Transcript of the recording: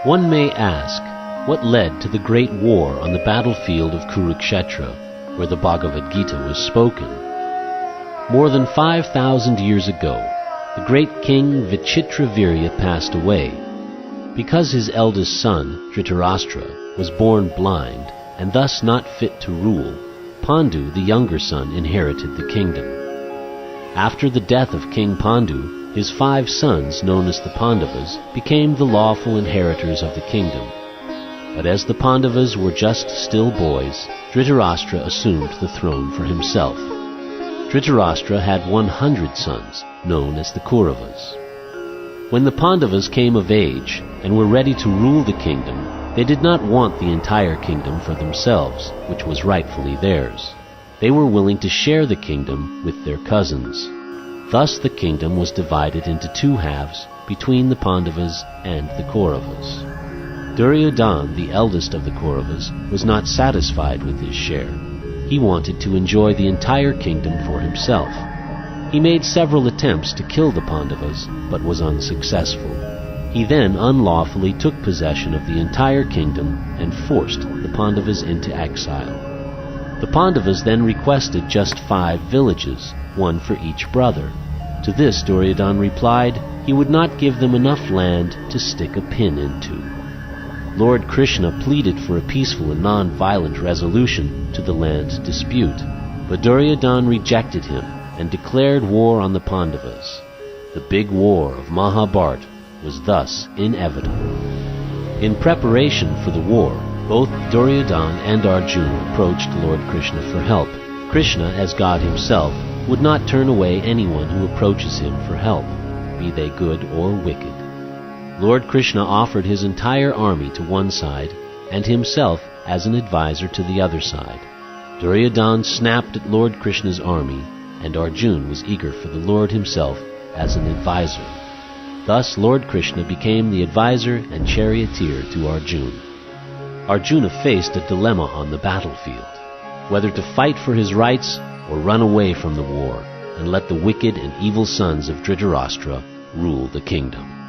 One may ask, what led to the great war on the battlefield of Kurukshetra, where the Bhagavad Gita was spoken? More than 5,000 years ago, the great king Vichitravirya passed away. Because his eldest son, Dhritarashtra, was born blind and thus not fit to rule, Pandu, the younger son, inherited the kingdom. After the death of King Pandu, his 5 sons, known as the Pandavas, became the lawful inheritors of the kingdom. But as the Pandavas were just still boys, Dhritarashtra assumed the throne for himself. Dhritarashtra had 100 sons, known as the Kauravas. When the Pandavas came of age and were ready to rule the kingdom, they did not want the entire kingdom for themselves, which was rightfully theirs. They were willing to share the kingdom with their cousins. Thus the kingdom was divided into 2 halves between the Pandavas and the Kauravas. Duryodhana, the eldest of the Kauravas, was not satisfied with his share. He wanted to enjoy the entire kingdom for himself. He made several attempts to kill the Pandavas, but was unsuccessful. He then unlawfully took possession of the entire kingdom and forced the Pandavas into exile. The Pandavas then requested just 5 villages, 1 for each brother. To this Duryodhana replied he would not give them enough land to stick a pin into. Lord Krishna pleaded for a peaceful and non-violent resolution to the land dispute, but Duryodhana rejected him and declared war on the Pandavas. The big war of Mahabharata was thus inevitable. In preparation for the war, both Duryodhana and Arjuna approached Lord Krishna for help. Krishna, as God himself, would not turn away anyone who approaches him for help, be they good or wicked. Lord Krishna offered his entire army to one side and himself as an advisor to the other side. Duryodhana snapped at Lord Krishna's army, and Arjuna was eager for the Lord himself as an advisor. Thus Lord Krishna became the advisor and charioteer to Arjuna. Arjuna faced a dilemma on the battlefield, whether to fight for his rights or run away from the war and let the wicked and evil sons of Dhritarashtra rule the kingdom.